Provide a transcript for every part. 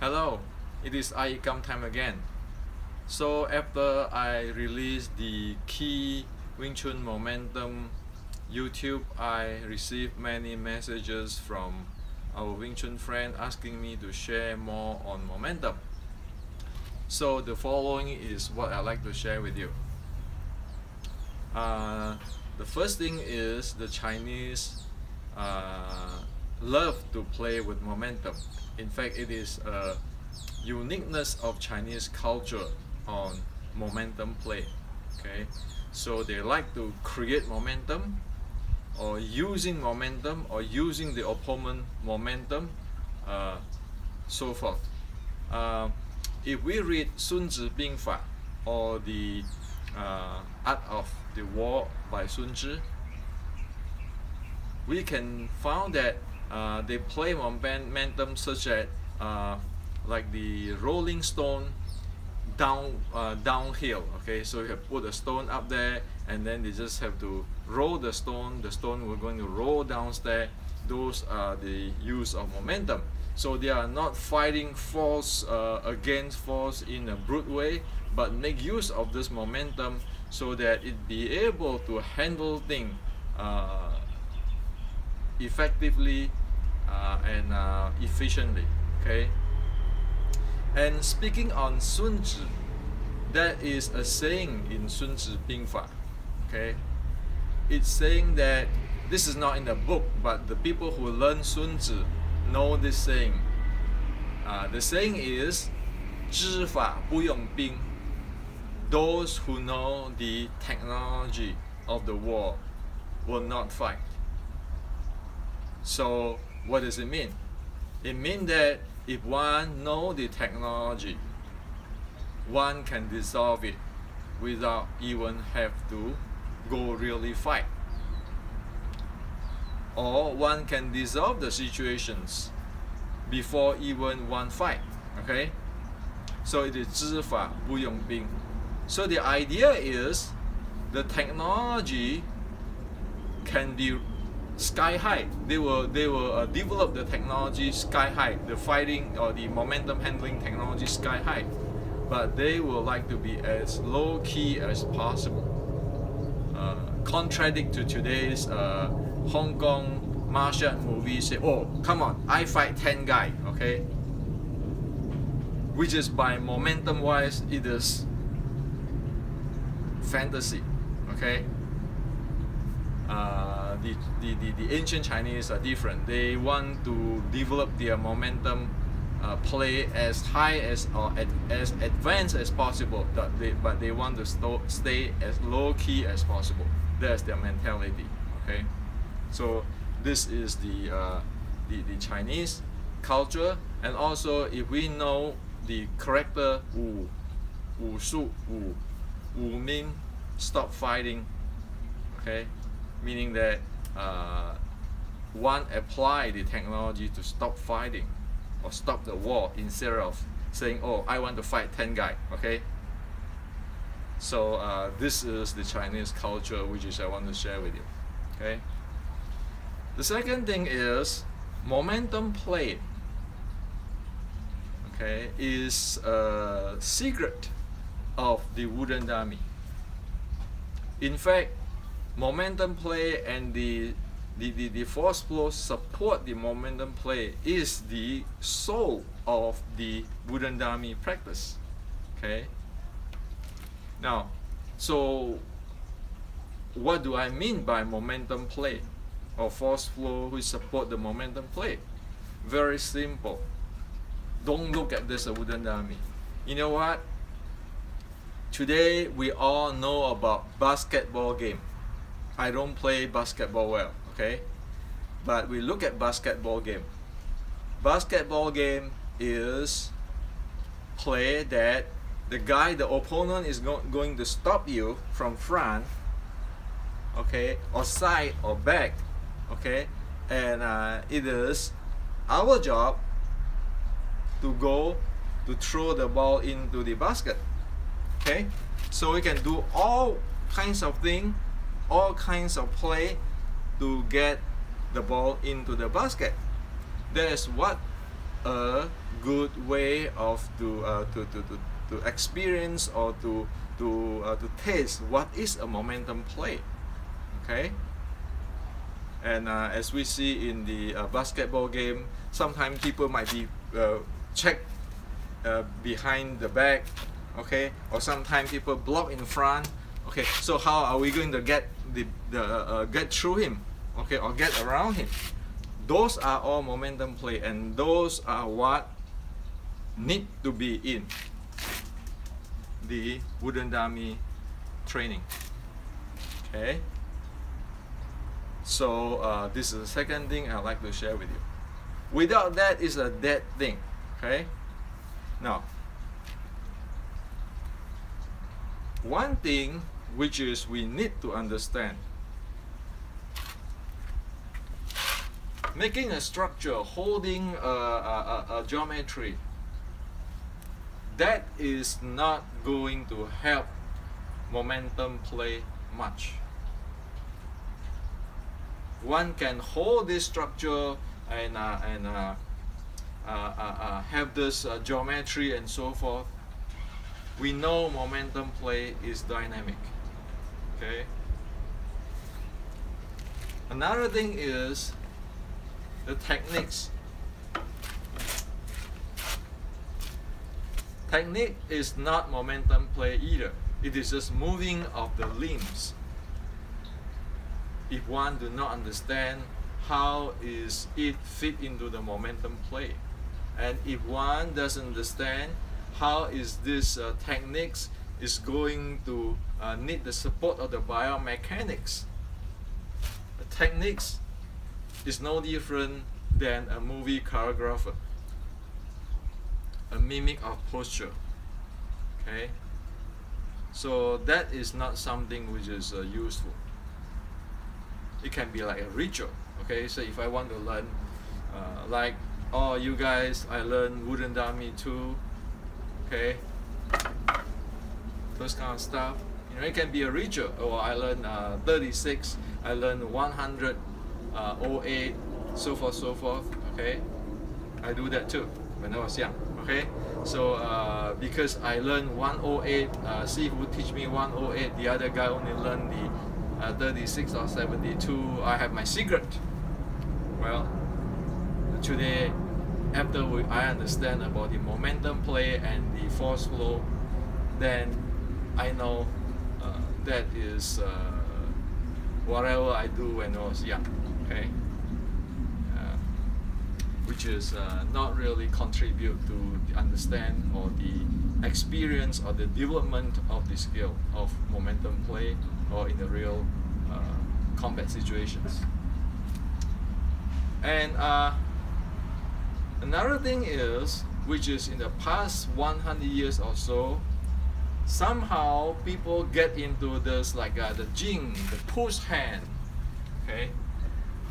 Hello, it is iYikKam time again. So after I released the key Wing Chun momentum YouTube, I received many messages from our Wing Chun friend asking me to share more on momentum. So the following is what I'd like to share with you. The first thing is the Chinese love to play with momentum. In fact, it is a uniqueness of Chinese culture on momentum play. Okay, so they like to create momentum, or using momentum, or using the opponent momentum, so forth. If we read Sun Tzu Bing Fa, or the Art of the War by Sun Tzu, we can find that they play momentum such as like the rolling stone downhill. Okay, so you have put a stone up there, and then they just have to roll the stone. The stone we're going to roll downstairs. Those are the use of momentum. So they are not fighting force against force in a brute way, but make use of this momentum so that it be able to handle things effectively and efficiently. Okay. And speaking on Sun Tzu, that is a saying in Sun Tzu Bing Fa. Okay, it's saying that this is not in the book, but the people who learn Sun Tzu know this saying. The saying is, 知法不用兵. Those who know the technology of the war will not fight. So what does it mean? It means that if one knows the technology, one can dissolve it without even have to go really fight. Or one can dissolve the situations before even one fight. Okay? So it is 知法不用兵. So the idea is the technology can be sky high. They will develop the technology sky high, the fighting or the momentum handling technology sky high, but they will like to be as low key as possible. Contradict to today's Hong Kong martial art movie, say, oh come on, I fight 10 guys, okay? Which is by momentum wise, it is fantasy, okay? The ancient Chinese are different. They want to develop their momentum play as high as or as advanced as possible, but they want to stay as low key as possible. That's their mentality. Okay, so this is the Chinese culture. And also, if we know the character Wu Shu, Wu mean stop fighting. Okay, meaning that one apply the technology to stop fighting or stop the war instead of saying, oh, I want to fight 10 guys. Okay, so this is the Chinese culture which I want to share with you. Okay, the second thing is momentum play. Okay, is a secret of the wooden dummy. In fact, momentum play and the force flow support the momentum play is the soul of the wooden dummy practice. Okay, now, so what do I mean by momentum play or force flow which support the momentum play? Very simple. Don't look at this as a wooden dummy. You know what? Today we all know about basketball game. I don't play basketball well, okay? But we look at basketball game. Basketball game is play that the opponent is going to stop you from front, okay, or side or back, okay? And it is our job to go to throw the ball into the basket. Okay, so we can do all kinds of things, all kinds of play to get the ball into the basket. That is what a good way of to experience or to taste what is a momentum play. Okay, and as we see in the basketball game, sometimes people might be check behind the back, okay, or sometimes people block in front. Okay, so how are we going to get get through him, okay, or get around him? Those are all momentum play, and those are what need to be in the wooden dummy training. Okay, so this is the second thing I'd like to share with you. Without that is a dead thing. Okay, now one thing which is we need to understand, making a structure, holding a geometry, that is not going to help momentum play much. One can hold this structure and have this geometry and so forth. We know momentum play is dynamic. Okay. Another thing is the techniques. Technique is not momentum play either. It is just moving of the limbs. If one do not understand how is it fit into the momentum play, and if one doesn't understand how is this techniques is going to need the support of the biomechanics. The techniques is no different than a movie choreographer, a mimic of posture. Okay, so that is not something which is useful. It can be like a ritual. Okay, so if I want to learn like, oh, you guys, I learned wooden dummy too. Okay, those kind of stuff. You know, it can be a ritual. Or I learned 36, I learned 100, 08, so forth, so forth. Okay, I do that too when I was young. Okay, so because I learned 108, see who teach me 108. The other guy only learned the 36 or 72. I have my secret. Well, today, after I understand about the momentum play and the force flow, then I know that is whatever I do when I was young. Okay, which is not really contribute to the understand or the experience or the development of the skill of momentum play or in the real combat situations. And another thing is, which is in the past 100 years or so, somehow people get into this like the jing, the push hand. Okay,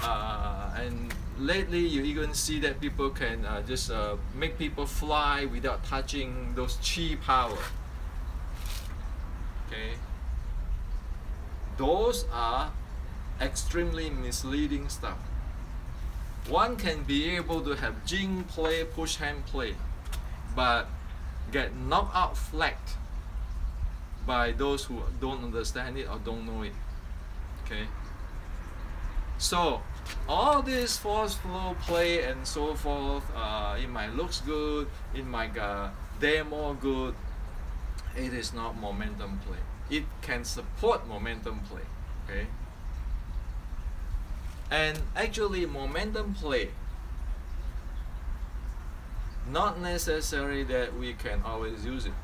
and lately you even see that people can just make people fly without touching those chi power. Okay, those are extremely misleading stuff. One can be able to have jing play, push hand play, but get knocked out flat by those who don't understand it or don't know it. Okay, so all this force flow play and so forth, it might looks good, it might demo good. It is not momentum play. It can support momentum play. Okay, and actually momentum play, not necessary that we can always use it.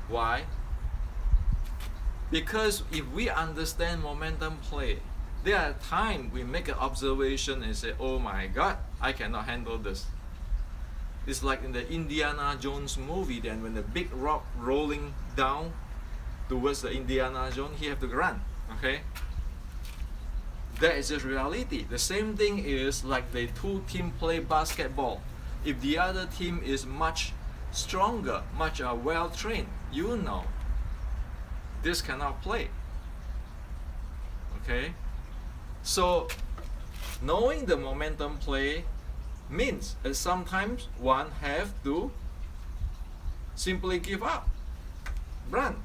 Why? Because if we understand momentum play, there are times we make an observation and say, oh my God, I cannot handle this. It's like in the Indiana Jones movie, then when the big rock rolling down towards the Indiana Jones, he have to run. Okay, that is just reality. The same thing is like the two team play basketball. If the other team is much stronger, much well trained, you know this cannot play. Okay, so knowing the momentum play means that sometimes one have to simply give up, run.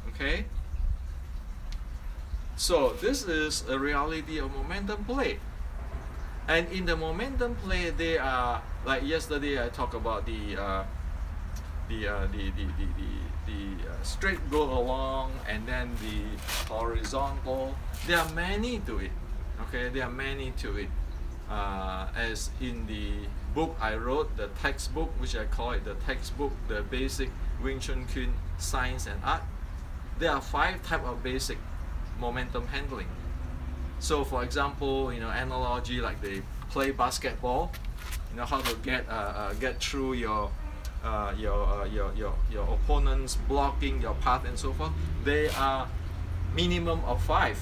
Okay? So this is a reality of momentum play. And in the momentum play, they are, like yesterday I talked about the straight go along, and then the horizontal. There are many to it. Okay, there are many to it. As in the book I wrote, the textbook, which I call it the textbook, the basic Wing Chun Kuen Science and Art. There are 5 types of basic momentum handling. So for example, analogy like they play basketball, how to get through your opponent's blocking your path and so forth. They are minimum of 5,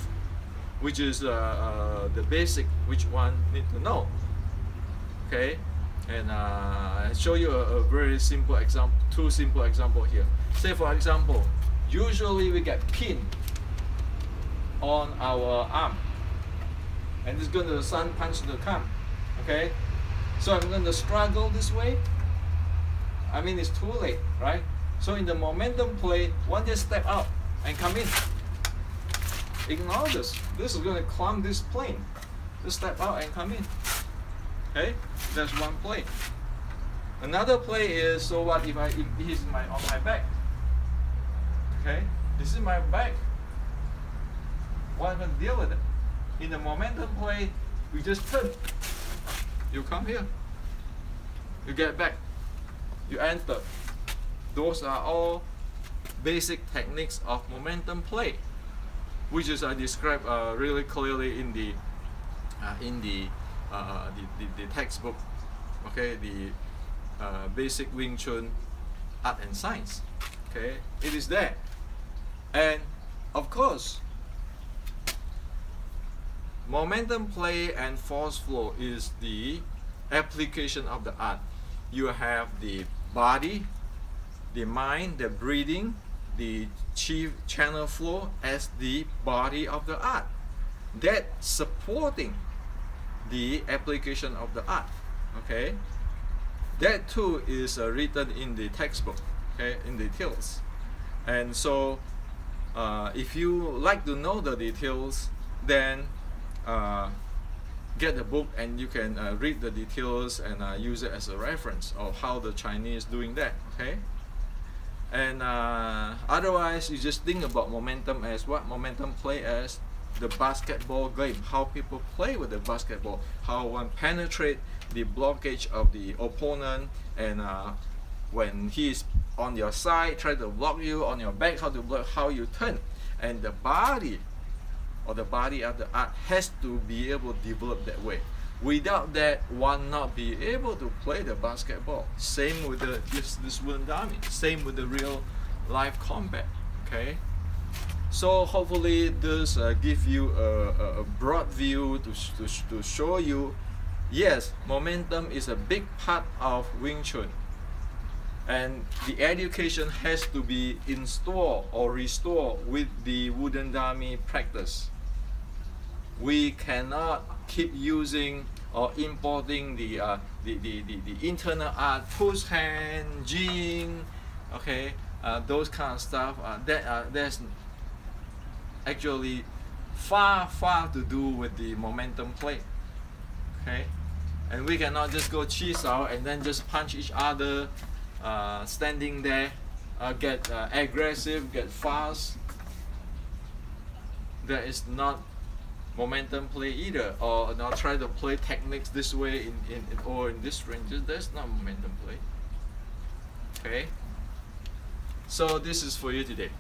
which is the basic which one need to know. Okay, and I show you a very simple example, 2 simple examples here. Say for example, usually we get pinned on our arm, and it's going to sun punch to come. Okay, so I'm going to struggle this way. I mean, it's too late, right? So in the momentum play, one just step out and come in. Ignore this. This is going to climb this plane. Just step out and come in. Okay, that's one play. Another play is, so what if he's on my back? Okay, this is my back. What am I going to deal with it? In the momentum play, we just turn. You come here. You get back. You enter. Those are all basic techniques of momentum play, which is I described really clearly in the textbook. Okay, the basic Wing Chun Art and Science. Okay, it is there, and of course, momentum play and force flow is the application of the art. You have the body, the mind, the breathing, the chi channel flow as the body of the art. That supporting the application of the art. Okay, that too is written in the textbook. Okay, in details. And so, if you like to know the details, then get the book and you can read the details and use it as a reference of how the Chinese doing that. Okay, and otherwise you just think about momentum as what? Momentum play as the basketball game, how people play with the basketball, how one penetrate the blockage of the opponent, and when he's on your side try to block you, on your back how to block, how you turn, and the body or the body of the art has to be able to develop that way. Without that, one not be able to play the basketball. Same with this wooden dummy. Same with the real life combat. Okay. So hopefully this give you a broad view to show you, yes, momentum is a big part of Wing Chun, and the education has to be installed or restored with the wooden dummy practice. We cannot keep using or importing the internal art, push hand, jing, okay, those kind of stuff. There's actually far to do with the momentum play. Okay, and we cannot just go chisel and then just punch each other, standing there, get aggressive, get fast. That is not momentum play either, or not try to play techniques this way or in this range. That's not momentum play. Okay, so this is for you today.